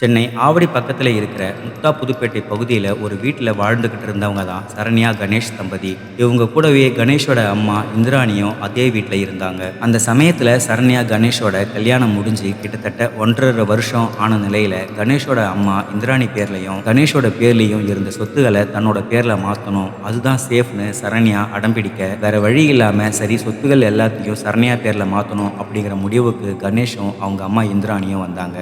சென்னை ஆவடி பக்கத்துல இருக்கிற முத்தா புதுப்பேட்டை பகுதியில் ஒரு வீட்டில் வாழ்ந்துக்கிட்டு இருந்தவங்க தான் சரண்யா கணேஷ் தம்பதி. இவங்க கூடவே கணேஷோட அம்மா இந்திராணியும் அதே வீட்டில் இருந்தாங்க. அந்த சமயத்தில் சரண்யா கணேஷோட கல்யாணம் முடிஞ்சு கிட்டத்தட்ட 1.5 வருஷம் ஆன நிலையில கணேஷோட அம்மா இந்திராணி பேர்லையும் கணேஷோட பேர்லையும் இருந்த சொத்துக்களை தன்னோட பேர்ல மாற்றணும், அதுதான் சேஃப்னு சரண்யா அடம்பிடிக்க வேற வழி இல்லாம சரி சொத்துக்கள் எல்லாத்தையும் சரண்யா பேர்ல மாற்றணும் அப்படிங்கிற முடிவுக்கு கணேஷும் அவங்க அம்மா இந்திராணியும் வந்தாங்க.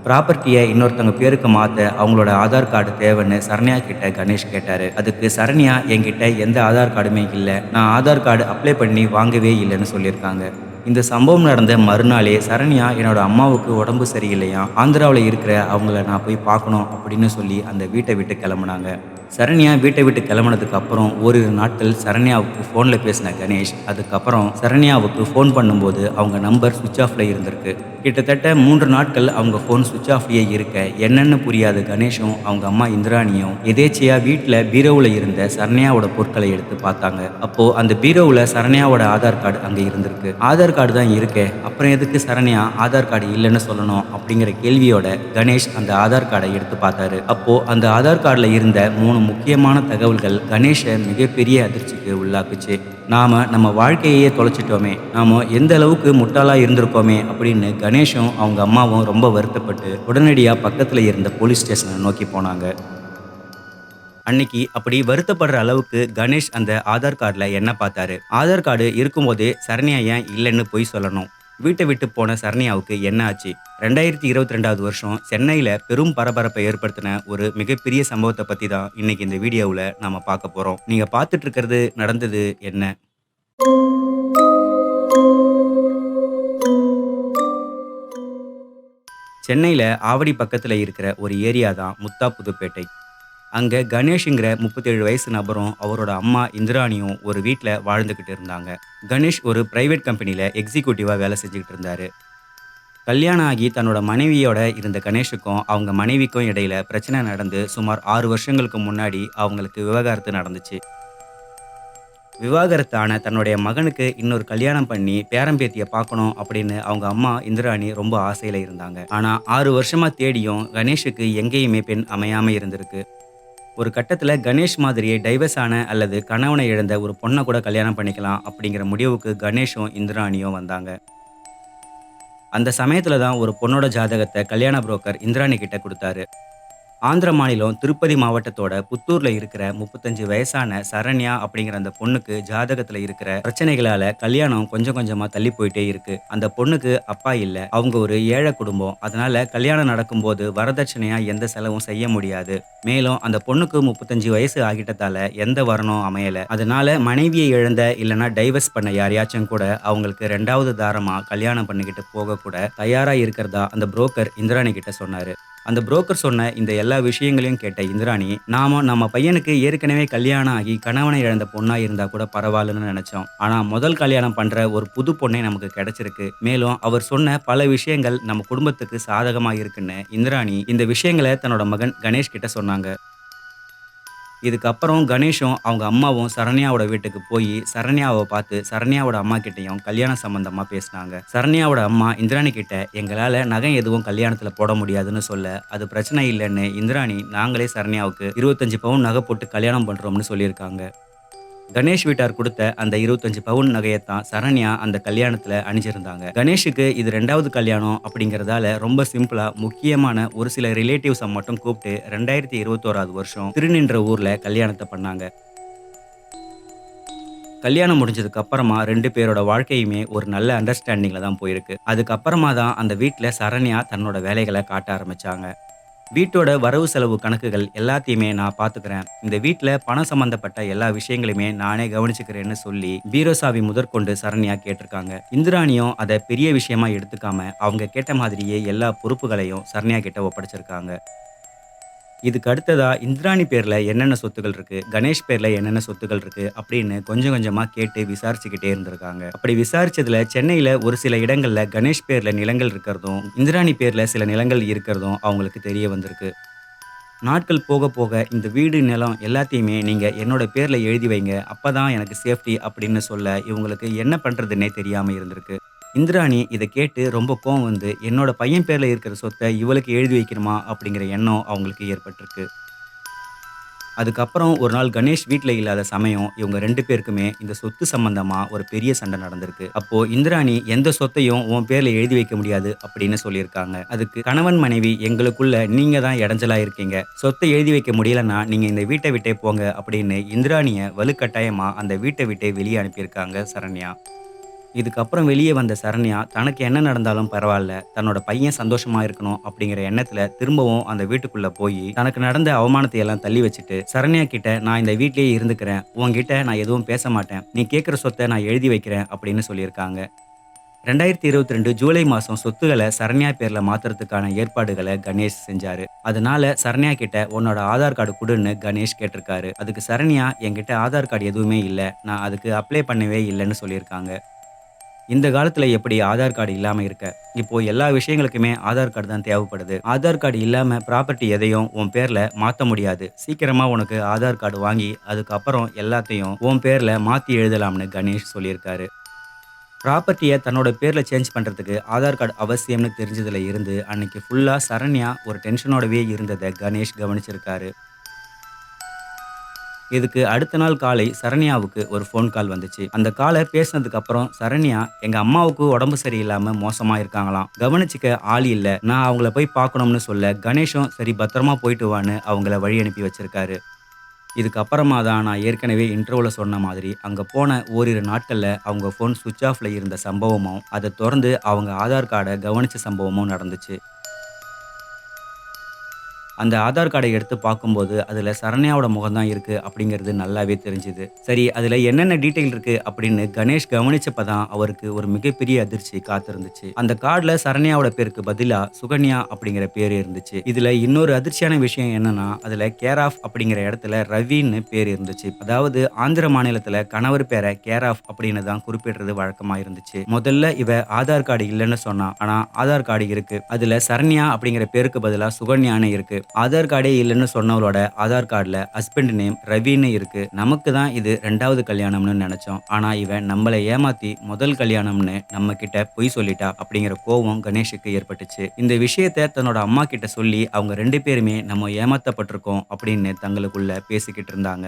ப்ராப்பர்ட்டியை இன்னொருத்தவங்க பேருக்கு மாற்ற அவங்களோட ஆதார் கார்டு தேவைன்னு சரண்யா கிட்ட கணேஷ் கேட்டார். அதுக்கு சரண்யா என்கிட்ட எந்த ஆதார் கார்டுமே இல்லை, நான் ஆதார் கார்டு அப்ளை பண்ணி வாங்கவே இல்லைன்னு சொல்லியிருக்காங்க. இந்த சம்பவம் நடந்த மறுநாளே சரண்யா என்னோட அம்மாவுக்கு உடம்பு சரியில்லையா, ஆந்திராவில் இருக்கிற அவங்கள நான் போய் பார்க்கணும் அப்படின்னு சொல்லி அந்த வீட்டை விட்டு கிளம்புனாங்க. சரண்யா வீட்டை விட்டு கிளம்புனதுக்கு அப்புறம் ஓரிரு நாட்கள் சரண்யாவுக்கு ஃபோனில் பேசின கணேஷ் அதுக்கப்புறம் சரண்யாவுக்கு ஃபோன் பண்ணும்போது அவங்க நம்பர் சுவிட்ச் ஆஃப்ல இருந்திருக்கு. கிட்டத்தட்ட 3 நாட்கள் அவங்க ஃபோன் சுவிட்ச் ஆஃப்லேயே இருக்க என்னென்னு புரியாத கணேஷும் அவங்க அம்மா இந்திராணியும் எதேச்சியா வீட்டில் பீரோவில் இருந்த சரண்யாவோட பொருட்களை எடுத்து பார்த்தாங்க. அப்போ அந்த பீரோவில் சரண்யாவோட ஆதார் கார்டு அங்கே இருந்திருக்கு. ஆதார் கார்டு தான் இருக்கே, அப்புறம் எதுக்கு சரண்யா ஆதார் கார்டு இல்லைன்னு சொல்லணும் அப்படிங்கிற கேள்வியோட கணேஷ் அந்த ஆதார் கார்டை எடுத்து பார்த்தாரு. அப்போ அந்த ஆதார் கார்டில் இருந்த 3 முக்கியமான தகவல்கள் கணேஷை மிகப்பெரிய அதிர்ச்சிக்கு உள்ளாக்குச்சு. நம்ம வாழ்க்கையே தொலைச்சிட்டோமே, நாம எந்த அளவுக்கு முட்டாளா இருந்திருக்கோமே அப்படின்னு கணேஷும் அவங்க அம்மாவும் ரொம்ப வருத்தப்பட்டு உடனடியாக பக்கத்தில் இருந்த போலீஸ் ஸ்டேஷனை நோக்கி போனாங்க. அன்னைக்கு அப்படி வருத்தப்படுற அளவுக்கு கணேஷ் அந்த ஆதார் கார்டில் என்ன பார்த்தாரு? ஆதார் கார்டு இருக்கும்போதே சரண்யா ஏன் இல்லைன்னு பொய் சொல்லணும்? வீட்டை விட்டு போன சரண்யாவுக்கு என்ன ஆச்சு? 2022வது வருஷம் சென்னையில் பெரும் பரபரப்பை ஏற்படுத்தின ஒரு மிகப்பெரிய சம்பவத்தை பற்றி தான் இன்னைக்கு இந்த வீடியோவில் நாம பார்க்க போகிறோம். நீங்கள் பார்த்துட்டு இருக்கிறது நடந்தது என்ன? சென்னையில் ஆவடி பக்கத்தில் இருக்கிற ஒரு ஏரியா தான் முத்தா புதுப்பேட்டை. அங்கே கணேஷுங்கிற 37 வயசு நபரும் அவரோட அம்மா இந்திராணியும் ஒரு வீட்டில் வாழ்ந்துக்கிட்டு இருந்தாங்க. கணேஷ் ஒரு பிரைவேட் கம்பெனியில் எக்ஸிக்யூட்டிவாக வேலை செஞ்சுக்கிட்டு இருந்தாரு. கல்யாணம் ஆகி தன்னோட மனைவியோட இருந்த கணேஷுக்கும் அவங்க மனைவிக்கும் இடையில பிரச்சனை நடந்து சுமார் 6 வருஷங்களுக்கு முன்னாடி அவங்களுக்கு விவாகரத்து நடந்துச்சு. விவாகரத்தான தன்னுடைய மகனுக்கு இன்னொரு கல்யாணம் பண்ணி பேரம்பேத்தியை பார்க்கணும் அப்படின்னு அவங்க அம்மா இந்திராணி ரொம்ப ஆசையில் இருந்தாங்க. ஆனால் 6 வருஷமா தேடியும் கணேஷுக்கு எங்கேயுமே பெண் அமையாமல் இருந்திருக்கு. ஒரு கட்டத்தில் கணேஷ் மாதிரியே டைவர்ஸ் ஆன அல்லது கணவனை இழந்த ஒரு பொண்ணை கூட கல்யாணம் பண்ணிக்கலாம் அப்படிங்கிற முடிவுக்கு கணேஷும் இந்திராணியும் வந்தாங்க. அந்த சமயத்தில் தான் ஒரு பொண்ணோட ஜாதகத்தை கல்யாண புரோக்கர் இந்திராணி கிட்ட கொடுத்தாரு. ஆந்திர மாநிலம் திருப்பதி மாவட்டத்தோட புத்தூர்ல இருக்கிற 35 வயசான சரண்யா அப்படிங்கிற அந்த பொண்ணுக்கு ஜாதகத்துல இருக்கிற பிரச்சனைகளால கல்யாணம் கொஞ்சம் கொஞ்சமா தள்ளி போயிட்டே இருக்கு. அந்த பொண்ணுக்கு அப்பா இல்ல, அவங்க ஒரு ஏழை குடும்பம். அதனால கல்யாணம் நடக்கும்போது வரதட்சணையா எந்த செலவும் செய்ய முடியாது. மேலும் அந்த பொண்ணுக்கு 35 வயசு ஆகிட்டதால எந்த வரனும் அமையல. அதனால மனைவியை இழந்த இல்லைன்னா டைவர்ஸ் பண்ண யாரையாச்சும் கூட அவங்களுக்கு 2வது தாரமா கல்யாணம் பண்ணிக்கிட்டு போக கூட தயாரா இருக்கிறதா அந்த புரோக்கர் இந்திராணி கிட்ட சொன்னாரு. அந்த புரோக்கர் சொன்ன இந்த எல்லா விஷயங்களையும் கேட்ட இந்திராணி, நம்ம பையனுக்கு ஏற்கனவே கல்யாணம் ஆகி கணவனை இழந்த பொண்ணா இருந்தா கூட பரவாயில்லன்னு நினைச்சோம். ஆனா முதல் கல்யாணம் பண்ற ஒரு புது பொண்ணே நமக்கு கிடைச்சிருக்கு. மேலும் அவர் சொன்ன பல விஷயங்கள் நம்ம குடும்பத்துக்கு சாதகமா இருக்குன்னு இந்திராணி இந்த விஷயங்களை தன்னோட மகன் கணேஷ் கிட்ட சொன்னாங்க. இதுக்கப்புறம் கணேஷும் அவங்க அம்மாவும் சரண்யாவோட வீட்டுக்கு போய் சரண்யாவை பார்த்து சரண்யாவோட அம்மா கிட்டையும் கல்யாணம் சம்பந்தமா பேசினாங்க. சரண்யாவோட அம்மா இந்திராணி கிட்ட எங்களால நகை எதுவும் கல்யாணத்துல போட முடியாதுன்னு சொல்ல, அது பிரச்சனை இல்லைன்னு இந்திராணி நாங்களே சரண்யாவுக்கு 25 பவுன் நகை போட்டு கல்யாணம் பண்றோம்னு சொல்லியிருக்காங்க. கணேஷ் வீட்டார் கொடுத்த அந்த 25 பவுன் நகையத்தான் சரண்யா அந்த கல்யாணத்துல அணிஞ்சிருந்தாங்க. கணேஷுக்கு இது 2வது கல்யாணம் அப்படிங்கறதால ரொம்ப சிம்பிளா முக்கியமான ஒரு சில ரிலேட்டிவ்ஸை மட்டும் கூப்பிட்டு 2021வது வருஷம் திருநின்ற ஊர்ல கல்யாணத்தை பண்ணாங்க. கல்யாணம் முடிஞ்சதுக்கு அப்புறமா 2 பேரோட வாழ்க்கையுமே ஒரு நல்ல அண்டர்ஸ்டாண்டிங்ல தான் போயிருக்கு. அதுக்கப்புறமா தான் அந்த வீட்ல சரண்யா தன்னோட வேலைகளை காட்ட ஆரம்பிச்சாங்க. வீட்டோட வரவு செலவு கணக்குகள் எல்லாத்தையுமே நான் பார்த்துக்கிறேன். இந்த வீட்ல பணம் சம்பந்தப்பட்ட எல்லா விஷயங்களையுமே நானே கவனிச்சுக்கிறேன்னு சொல்லி பீரோ சாவி முதற்கொண்டு சரண்யா கேட்டிருக்காங்க. இந்திராணியும் அதை பெரிய விஷயமா எடுத்துக்காம அவங்க கேட்ட மாதிரியே எல்லா பொறுப்புகளையும் சரண்யா கிட்ட ஒப்படைச்சிருக்காங்க. இதுக்கு அடுத்ததா இந்திராணி பேர்ல என்னென்ன சொத்துக்கள் இருக்கு, கணேஷ் பேர்ல என்னென்ன சொத்துக்கள் இருக்கு அப்படின்னு கொஞ்சம் கொஞ்சமா கேட்டு விசாரிச்சுக்கிட்டே இருந்திருக்காங்க. அப்படி விசாரிச்சதுல சென்னையில ஒரு சில இடங்கள்ல கணேஷ் பேர்ல நிலங்கள் இருக்கிறதும் இந்திராணி பேர்ல சில நிலங்கள் இருக்கிறதும் அவங்களுக்கு தெரிய வந்திருக்கு. நாட்கள் போக போக இந்த வீடு நிலம் எல்லாத்தையுமே நீங்க என்னோட பேர்ல எழுதி வைங்க, அப்பதான் எனக்கு சேஃப்டி அப்படின்னு சொல்ல இவங்களுக்கு என்ன பண்றதுன்னே தெரியாம இருந்திருக்கு. இந்திராணி இத கேட்டு ரொம்ப கோவம் வந்து, என்னோட பையன் பேர்ல இருக்கிற சொத்த இவளுக்கு எழுதி வைக்கணுமா? அப்படிங்கிற எண்ணம் அவங்களுக்கு ஏற்பட்டிருக்கு. அதுக்கப்புறம் ஒரு நாள் கணேஷ் வீட்ல இல்லாத சமயம், இவங்க 2 பேருக்குமே இந்த சொத்து சம்பந்தமா ஒரு பெரிய சண்டை நடந்திருக்கு. அப்போ இந்திராணி எந்த சொத்தையும் உன் பேர்ல எழுதி வைக்க முடியாது அப்படின்னு சொல்லியிருக்காங்க. அதுக்கு கணவன், மனைவி எங்களுக்குள்ள நீங்க தான் இடைஞ்சலா இருக்கீங்க. சொத்தை எழுதி வைக்க முடியலன்னா நீங்க இந்த வீட்ட விட்டே போங்க அப்படின்னு இந்திராணிய வலுக்கட்டாயமா அந்த வீட்ட விட்டே வெளிய அனுப்பியிருக்காங்க சரண்யா. இதுக்கப்புறம் வெளிய வந்த சரண்யா, தனக்கு என்ன நடந்தாலும் பரவால்ல. தன்னோட பையன் சந்தோஷமா இருக்கணும் அப்படிங்கிற எண்ணத்துல திரும்பவும் அந்த வீட்டுக்குள்ள போயி, தனக்கு நடந்த அவமானத்தை எல்லாம் தள்ளி வச்சுட்டு, சரண்யா கிட்ட நான் இந்த வீட்லயே இருந்துக்கிறேன். உன்கிட்ட நான் எதுவும் பேச மாட்டேன். நீ கேட்கிற சொத்த நான் எழுதி வைக்கிறேன் அப்படின்னு சொல்லியிருக்காங்க. 2022 ஜூலை மாசம் சொத்துக்கள சரண்யா பேர்ல மாத்துறதுக்கான ஏற்பாடுகள கணேஷ் செஞ்சாரு. அதனால சரண்யா கிட்ட உன்னோட ஆதார் கார்டு குடுன்னு கணேஷ் கேட்டிருக்காரு. அதுக்கு சரண்யா என்கிட்ட ஆதார் கார்டு எதுவுமே இல்ல. நான் அதுக்கு அப்ளை பண்ணவே இல்லன்னு சொல்லியிருக்காங்க. இந்த காலத்துல எப்படி ஆதார் கார்டு இல்லாம இருக்க? இப்போ எல்லா விஷயங்களுக்குமே ஆதார் கார்டு தான் தேவைப்படுது. ஆதார் கார்டு இல்லாம ப்ராப்பர்ட்டி எதையும் உன் பேர்ல மாத்த முடியாது. சீக்கிரமா உனக்கு ஆதார் கார்டு வாங்கி, அதுக்கப்புறம் எல்லாத்தையும் உன் பேர்ல மாத்தி எழுதலாம்னு கணேஷ் சொல்லியிருக்காரு. ப்ராப்பர்ட்டிய தன்னோட பேர்ல சேஞ்ச் பண்றதுக்கு ஆதார் கார்டு அவசியம்னு தெரிஞ்சதுல இருந்து, அன்னைக்கு ஃபுல்லா சரண்யா ஒரு டென்ஷனோடவே இருந்தத கணேஷ் கவனிச்சிருக்காரு. இதுக்கு அடுத்த நாள் காலை சரண்யாவுக்கு ஒரு ஃபோன் கால் வந்துச்சு. அந்த கால பேசினதுக்கு அப்புறம் சரண்யா, எங்க அம்மாவுக்கு உடம்பு சரியில்லாம மோசமா இருக்காங்களாம். கவனிச்சுக்க ஆள் இல்ல. நான் அவங்கள போய் பார்க்கணும்னு சொல்ல, கணேஷும் சரி பத்திரமா போயிட்டு வான்னு அவங்கள வழி அனுப்பி வச்சிருக்காரு. இதுக்கு அப்புறமா தான் நான் ஏற்கனவே இன்ட்ரோல சொன்ன மாதிரி, அங்க போன ஓரிரு நாட்கள்ல அவங்க ஃபோன் ஸ்விட்ச் ஆஃப்ல இருந்த சம்பவமும், அத தொடர்ந்து அவங்க ஆதார் கார்ட கவனிச்ச சம்பவமும் நடந்துச்சு. அந்த ஆதார் கார்ட எடுத்து பார்க்கும்போது, அதுல சரண்யாவோட முகம் தான் இருக்கு அப்படிங்கிறது நல்லாவே தெரிஞ்சுது. சரி அதுல என்னென்ன டீட்டெயில் இருக்கு அப்படின்னு கணேஷ் கவனிச்சப்ப தான் அவருக்கு ஒரு மிகப்பெரிய அதிர்ச்சி காத்திருந்துச்சு. அந்த கார்டுல சரண்யாவோட பேருக்கு பதிலா சுகன்யா அப்படிங்கிற பேரு இருந்துச்சு. இதுல இன்னொரு அதிர்ச்சியான விஷயம் என்னன்னா, அதுல கேர் ஆஃப் அப்படிங்கிற இடத்துல ரவின்னு பேர் இருந்துச்சு. அதாவது ஆந்திர மாநிலத்துல கணவர் பேர கேர் ஆஃப் அப்படின்னு தான் குறிப்பிடுறது வழக்கமா இருந்துச்சு. முதல்ல இவ ஆதார் கார்டு இல்லன்னு சொன்னா. ஆனா ஆதார் கார்டு இருக்கு. அதுல சரண்யா அப்படிங்கிற பேருக்கு பதிலா சுகன்யான்னு இருக்கு. ஆதார் கார்டே இல்லன்னு சொன்னவளோட ஆதார் கார்டுல ஹஸ்பண்ட் நேம் ரவின்னு இருக்கு. நமக்கு தான் இது 2வது கல்யாணம்னு நெனச்சோம். ஆனா இவன் நம்மள ஏமாத்தி முதல் கல்யாணம்னு நம்ம கிட்ட பொய் சொல்லிட்டா அப்படிங்கிற கோவம் கணேஷுக்கு ஏற்பட்டுச்சு. இந்த விஷயத்த தன்னோட அம்மா கிட்ட சொல்லி அவங்க 2 பேருமே நம்ம ஏமாத்தப்பட்டிருக்கோம் அப்படின்னு தங்களுக்குள்ள பேசிக்கிட்டு இருந்தாங்க.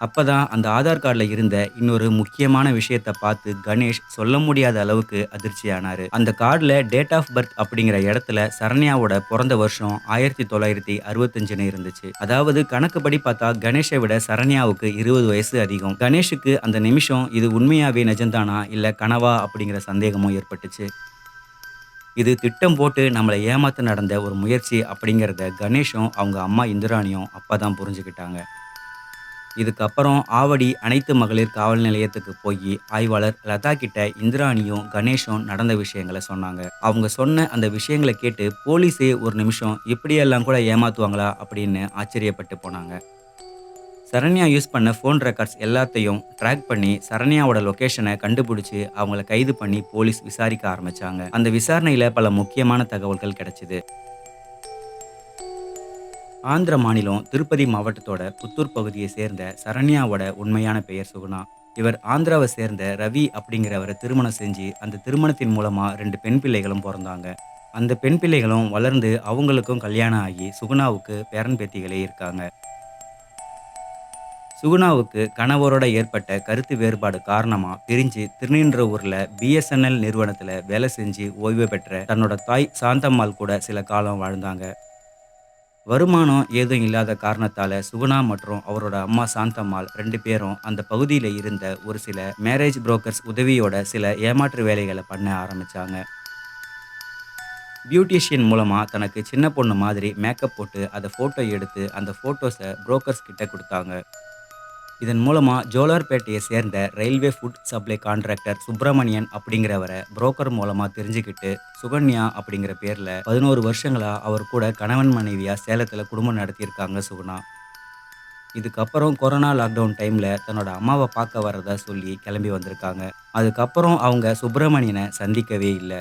அப்பதான் அந்த ஆதார் கார்டுல இருந்த இன்னொரு முக்கியமான விஷயத்த பார்த்து கணேஷ் சொல்ல முடியாத அளவுக்கு அதிர்ச்சியானாரு. அந்த கார்டுல டேட் ஆஃப் பர்த் அப்படிங்கிற இடத்துல சரண்யாவோட பிறந்த வருஷம் 1965ன்னு இருந்துச்சு. அதாவது கணக்குப்படி பார்த்தா கணேஷை விட சரண்யாவுக்கு 20 வயசு அதிகம். கணேஷுக்கு அந்த நிமிஷம் இது உண்மையாவே நிஜம்தானா இல்ல கனவா அப்படிங்கிற சந்தேகமும் ஏற்பட்டுச்சு. இது திட்டம் போட்டு நம்மள ஏமாத்த நடந்த ஒரு முயற்சி அப்படிங்கிறத கணேஷும் அவங்க அம்மா இந்திராணியும் அப்பதான் புரிஞ்சுக்கிட்டாங்க. இதுக்கப்புறம் ஆவடி அனைத்து மகளிர் காவல் நிலையத்துக்கு போயி, ஆய்வாளர் லதா கிட்ட இந்திராணியும், கணேஷும் நடந்த விஷயங்கள சொன்னாங்க. அவங்க சொன்ன அந்த விஷயங்கள கேட்டு போலீஸே ஒரு நிமிஷம் இப்படியெல்லாம் கூட ஏமாத்துவாங்களா அப்படின்னு ஆச்சரியப்பட்டு போனாங்க. சரண்யா யூஸ் பண்ண ஃபோன் ரெக்கார்ட்ஸ் எல்லாத்தையும் ட்ராக் பண்ணி சரண்யாவோட லொகேஷன கண்டுபிடிச்சு அவங்கள கைது பண்ணி போலீஸ் விசாரிக்க ஆரம்பிச்சாங்க. அந்த விசாரணையில பல முக்கியமான தகவல்கள் கிடைச்சது. ஆந்திர மாநிலம் திருப்பதி மாவட்டத்தோட புத்தூர் பகுதியை சேர்ந்த சரண்யாவோட உண்மையான பெயர் சுகுணா. இவர் ஆந்திராவை சேர்ந்த ரவி அப்படிங்கிறவரை திருமணம் செஞ்சு அந்த திருமணத்தின் மூலமா 2 பெண் பிள்ளைகளும் பிறந்தாங்க. அந்த பெண் பிள்ளைகளும் வளர்ந்து அவங்களுக்கும் கல்யாணம் ஆகி சுகுணாவுக்கு பேரன் பேத்திகளே இருக்காங்க. சுகுணாவுக்கு கணவரோட ஏற்பட்ட கருத்து வேறுபாடு காரணமா பிரிஞ்சு திருநின்றவூர்ல பிஎஸ்என்எல் நிறுவனத்துல வேலை செஞ்சு ஓய்வு பெற்ற தன்னோட தாய் சாந்தம்மாள் கூட சில காலம் வாழ்ந்தாங்க. வருமானம் ஏதும் இல்லாத காரணத்தால சுகுணா மற்றும் அவரோட அம்மா சாந்தம்மாள் 2 பேரும் அந்த பகுதியில இருந்த ஒரு சில மேரேஜ் புரோக்கர்ஸ் உதவியோட சில ஏமாற்று வேலைகளை பண்ண ஆரம்பிச்சாங்க. பியூட்டிஷியன் மூலமா தனக்கு சின்ன பொண்ணு மாதிரி மேக்கப் போட்டு அதை போட்டோ எடுத்து அந்த போட்டோஸை புரோக்கர்ஸ் கிட்ட கொடுத்தாங்க. இதன் மூலமா ஜோலார்பேட்டையை சேர்ந்த railway food supply contractor Subramanian அப்படிங்கிறவரை புரோக்கர் மூலமா தெரிஞ்சுக்கிட்டு சுகன்யா அப்படிங்கிற பேர்ல 11 வருஷங்களா அவர் கூட கணவன் மனைவியா சேலத்துல குடும்பம் நடத்தியிருக்காங்க சுகுணா. இதுக்கப்புறம் கொரோனா லாக்டவுன் டைம்ல தன்னோட அம்மாவை பார்க்க வர்றதா சொல்லி கிளம்பி வந்திருக்காங்க. அதுக்கப்புறம் அவங்க சுப்பிரமணியனை சந்திக்கவே இல்லை.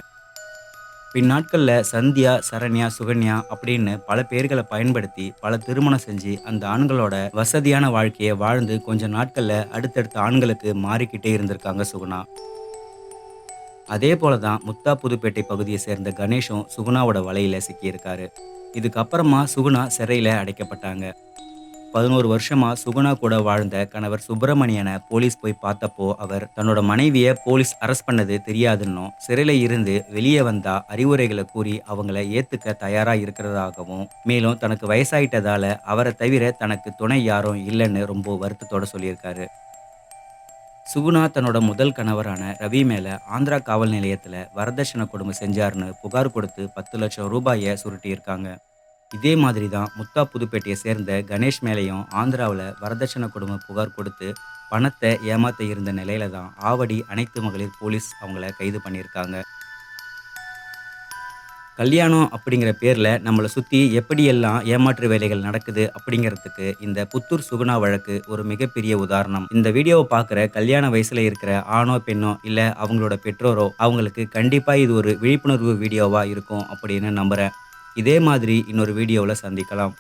பின்னாட்கள்ல சந்தியா, சரண்யா, சுகன்யா அப்படின்னு பல பேர்கள பயன்படுத்தி பல திருமணம் செஞ்சு அந்த ஆண்களோட வசதியான வாழ்க்கைய வாழ்ந்து கொஞ்ச நாட்கள்ல அடுத்தடுத்த ஆண்களுக்கு மாறிக்கிட்டே இருந்திருக்காங்க சுகுணா. அதே போல தான் முத்தா புதுப்பேட்டை பகுதியை சேர்ந்த கணேஷும் சுகுணாவோட வலையில சிக்கியிருக்காரு. இதுக்கப்புறமா சுகுணா சிறையில அடைக்கப்பட்டாங்க. 11 வருஷமா சுகுணா கூட வாழ்ந்த கணவர் சுப்பிரமணியன போலீஸ் போய் பார்த்தப்போ, அவர் தன்னோட மனைவிய போலீஸ் அரெஸ்ட் பண்ணது தெரியாதுன்னும், சிறையில இருந்து வெளியே வந்தா அறிவுரைகள கூறி அவங்கள ஏத்துக்க தயாரா இருக்கிறதாகவும், மேலும் தனக்கு வயசாயிட்டதால அவர தவிர தனக்கு துணை யாரும் இல்லன்னு ரொம்ப வருத்தத்தோட சொல்லியிருக்காரு. சுகுணா தன்னோட முதல் கணவரான ரவி மேல ஆந்திரா காவல் நிலையத்துல வரதட்சணை கொடுமை செஞ்சாருன்னு புகார் கொடுத்து 10 லட்சம் ரூபாய சுருட்டியிருக்காங்க. இதே மாதிரி தான் முத்தா புதுப்பேட்டையை சேர்ந்த கணேஷ் மேலேயும் ஆந்திராவில் வரதட்சணை கொடுமை புகார் கொடுத்து பணத்தை ஏமாத்த இருந்த நிலையில தான் ஆவடி அனைத்து மகளிர் போலீஸ் அவங்கள கைது பண்ணியிருக்காங்க. கல்யாணம் அப்படிங்கிற பேர்ல நம்மளை சுத்தி எப்படியெல்லாம் ஏமாற்று வேலைகள் நடக்குது அப்படிங்கிறதுக்கு இந்த புத்தூர் சுகுணா வழக்கு ஒரு மிகப்பெரிய உதாரணம். இந்த வீடியோவை பார்க்குற கல்யாண வயசுல இருக்கிற ஆணோ பெண்ணோ இல்ல அவங்களோட பெற்றோரோ அவங்களுக்கு கண்டிப்பா இது ஒரு விழிப்புணர்வு வீடியோவா இருக்கும் அப்படின்னு நம்புறேன். இதே மாதிரி இன்னொரு வீடியோவில் சந்திக்கலாம்.